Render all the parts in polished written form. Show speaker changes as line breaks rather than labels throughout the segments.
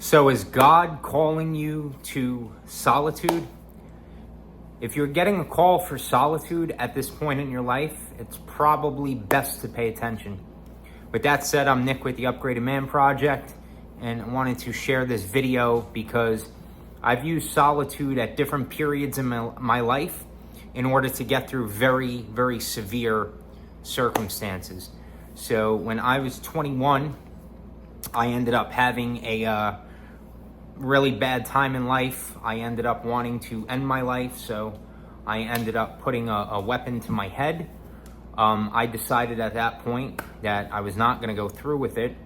So is God calling you to solitude? If you're getting a call for solitude at this point in your life, it's probably best to pay attention. With that said, I'm Nick with the Upgraded Man Project, and I wanted to share this video because I've used solitude at different periods in my life in order to get through very, very severe circumstances. So when I was 21, I ended up having a really bad time in life. I ended up wanting to end my life, so I ended up putting a weapon to my head. I decided at that point that I was not going to go through with it.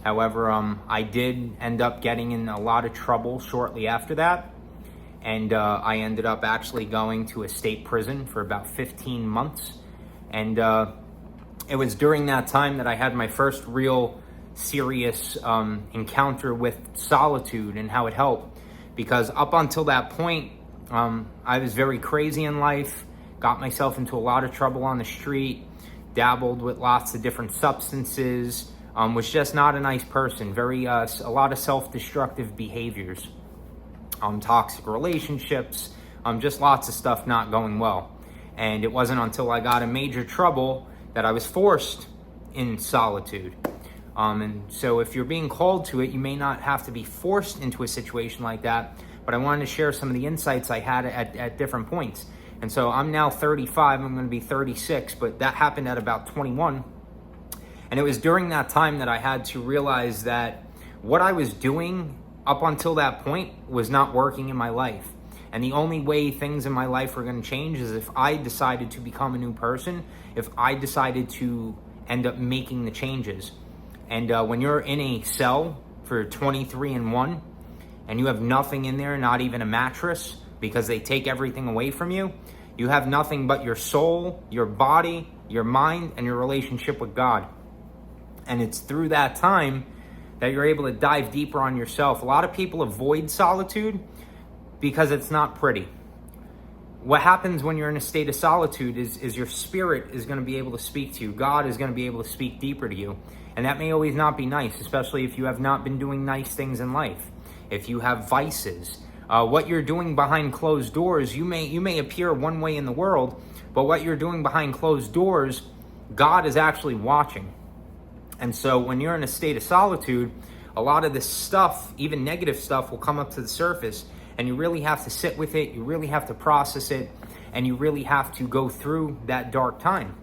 However, I did end up getting in a lot of trouble shortly after that, and I ended up actually going to a state prison for about 15 months. And it was during that time that I had my first real serious encounter with solitude and how it helped, because up until that point I was very crazy in life, got myself into a lot of trouble on the street, dabbled with lots of different substances, was just not a nice person, a lot of self-destructive behaviors, toxic relationships, just lots of stuff not going well. And it wasn't until I got in major trouble that I was forced in solitude. And so if you're being called to it, you may not have to be forced into a situation like that, but I wanted to share some of the insights I had at different points. And so I'm now 35, I'm going to be 36, but that happened at about 21. And it was during that time that I had to realize that what I was doing up until that point was not working in my life. And the only way things in my life were going to change is if I decided to become a new person, if I decided to end up making the changes. And when you're in a cell for 23-1 and you have nothing in there, not even a mattress, because they take everything away from you, you have nothing but your soul, your body, your mind, and your relationship with God. And it's through that time that you're able to dive deeper on yourself. A lot of people avoid solitude because it's not pretty. What happens when you're in a state of solitude is your spirit is going to be able to speak to you. God is going to be able to speak deeper to you. And that may always not be nice, especially if you have not been doing nice things in life. If you have vices, what you're doing behind closed doors, you may appear one way in the world, but what you're doing behind closed doors, God is actually watching. And so when you're in a state of solitude, a lot of this stuff, even negative stuff, will come up to the surface. And you really have to sit with it, you really have to process it, and you really have to go through that dark time.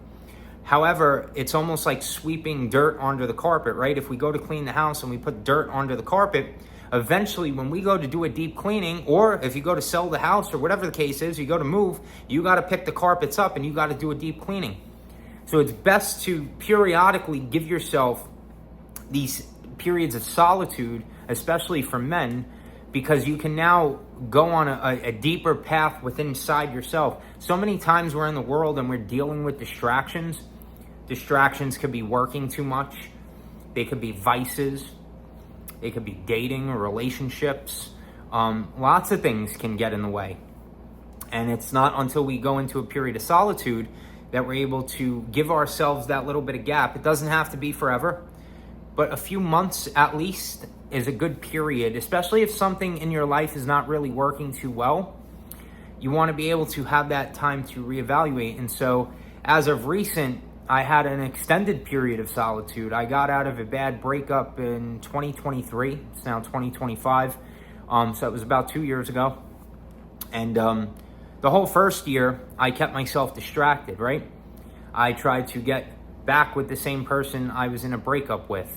However, it's almost like sweeping dirt under the carpet, right? If we go to clean the house and we put dirt under the carpet, eventually when we go to do a deep cleaning, or if you go to sell the house or whatever the case is, you go to move, you got to pick the carpets up and you got to do a deep cleaning. So it's best to periodically give yourself these periods of solitude, especially for men, because you can now go on a deeper path within inside yourself. So many times we're in the world and we're dealing with distractions. Distractions could be working too much. They could be vices. They could be dating or relationships. Lots of things can get in the way. And it's not until we go into a period of solitude that we're able to give ourselves that little bit of gap. It doesn't have to be forever, but a few months at least is a good period, especially if something in your life is not really working too well. You want to be able to have that time to reevaluate. And so as of recent, I had an extended period of solitude. I got out of a bad breakup in 2023. It's now 2025. So it was about 2 years ago. And the whole first year, I kept myself distracted, right? I tried to get back with the same person I was in a breakup with.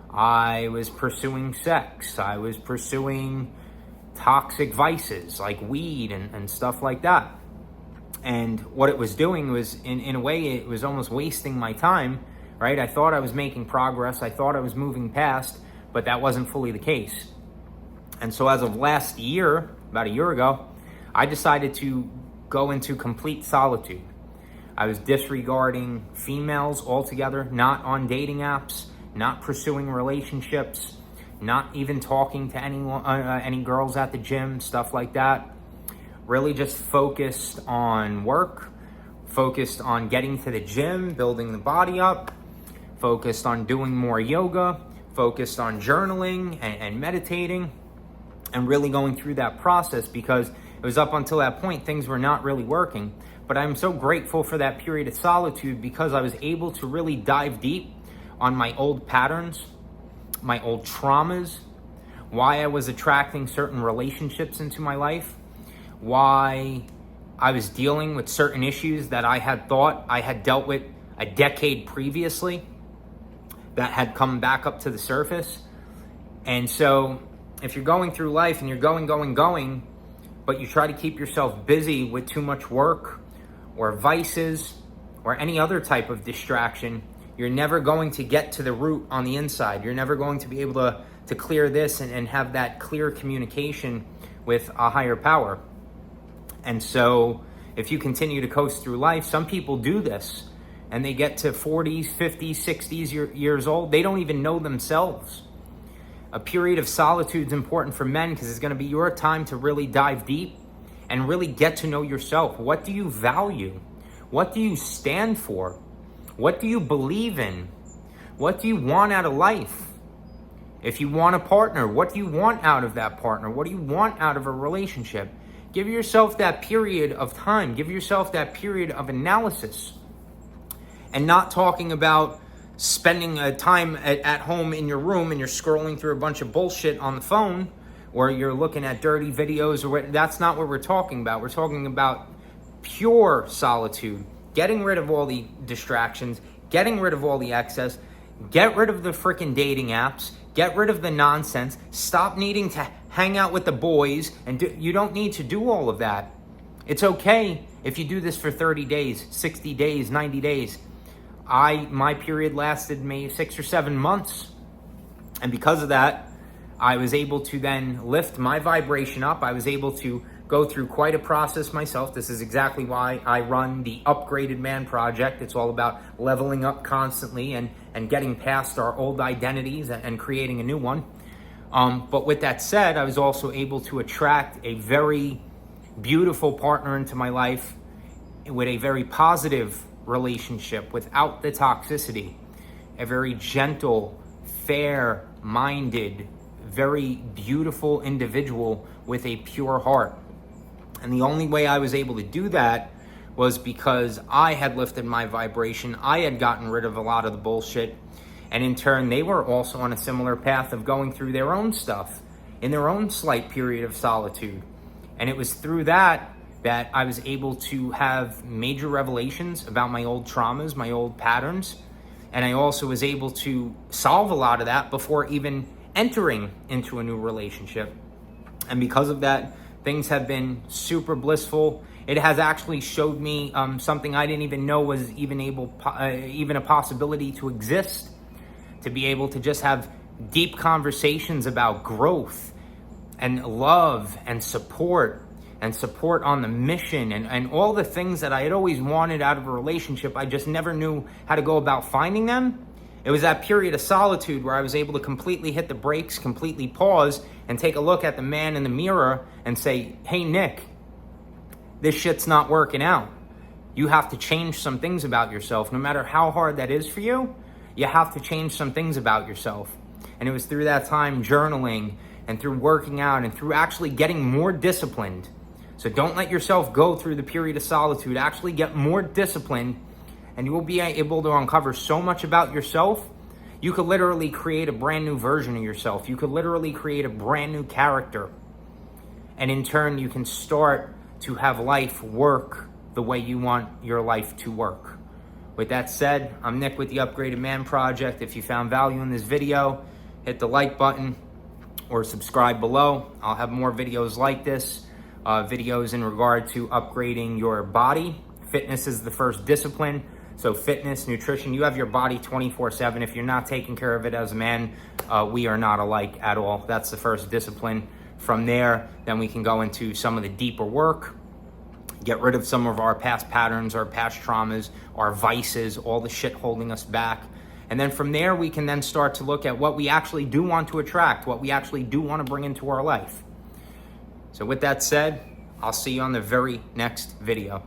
I was pursuing sex. I was pursuing toxic vices like weed and stuff like that. And what it was doing was, in a way, it was almost wasting my time, right? I thought I was making progress. I thought I was moving past, but that wasn't fully the case. And so as of last year, about a year ago, I decided to go into complete solitude. I was disregarding females altogether, not on dating apps, not pursuing relationships, not even talking to any girls at the gym, stuff like that. Really just focused on work, focused on getting to the gym, building the body up, focused on doing more yoga, focused on journaling and meditating and really going through that process, because it was up until that point things were not really working. But I'm so grateful for that period of solitude, because I was able to really dive deep on my old patterns, my old traumas, why I was attracting certain relationships into my life, why I was dealing with certain issues that I had thought I had dealt with a decade previously that had come back up to the surface. And so if you're going through life and you're going, but you try to keep yourself busy with too much work or vices or any other type of distraction, you're never going to get to the root on the inside. You're never going to be able to clear this and have that clear communication with a higher power. And so if you continue to coast through life, some people do this and they get to 40s, 50s, 60s years old. They don't even know themselves. A period of solitude is important for men because it's going to be your time to really dive deep and really get to know yourself. What do you value? What do you stand for? What do you believe in? What do you want out of life? If you want a partner, what do you want out of that partner? What do you want out of a relationship? Give yourself that period of time. Give yourself that period of analysis. And not talking about spending time at home in your room and you're scrolling through a bunch of bullshit on the phone, or you're looking at dirty videos, or that's not what we're talking about. We're talking about pure solitude, getting rid of all the distractions, getting rid of all the excess, get rid of the freaking dating apps, get rid of the nonsense, stop needing to hang out with the boys, and you don't need to do all of that. It's okay if you do this for 30 days, 60 days, 90 days. My period lasted maybe 6 or 7 months. And because of that, I was able to then lift my vibration up. I was able to go through quite a process myself. This is exactly why I run the Upgraded Man Project. It's all about leveling up constantly and getting past our old identities and creating a new one. But with that said, I was also able to attract a very beautiful partner into my life with a very positive relationship without the toxicity, a very gentle, fair-minded, very beautiful individual with a pure heart. And the only way I was able to do that was because I had lifted my vibration. I had gotten rid of a lot of the bullshit. And in turn, they were also on a similar path of going through their own stuff in their own slight period of solitude. And it was through that I was able to have major revelations about my old traumas, my old patterns. And I also was able to solve a lot of that before even entering into a new relationship. And because of that, things have been super blissful. It has actually showed me something I didn't even know was even a possibility to exist, to be able to just have deep conversations about growth and love and support on the mission and all the things that I had always wanted out of a relationship. I just never knew how to go about finding them. It was that period of solitude where I was able to completely hit the brakes, completely pause, and take a look at the man in the mirror and say, hey, Nick, this shit's not working out. You have to change some things about yourself. No matter how hard that is for you, you have to change some things about yourself. And it was through that time journaling and through working out and through actually getting more disciplined. So don't let yourself go through the period of solitude. Actually get more disciplined, and you will be able to uncover so much about yourself. You could literally create a brand new version of yourself. You could literally create a brand new character. And in turn, you can start to have life work the way you want your life to work. With that said, I'm Nick with the Upgraded Man Project. If you found value in this video, hit the like button or subscribe below. I'll have more videos like this, videos in regard to upgrading your body. Fitness is the first discipline. So fitness, nutrition, you have your body 24/7. If you're not taking care of it as a man, we are not alike at all. That's the first discipline. From there, then we can go into some of the deeper work, get rid of some of our past patterns, our past traumas, our vices, all the shit holding us back. And then from there, we can then start to look at what we actually do want to attract, what we actually do want to bring into our life. So with that said, I'll see you on the very next video.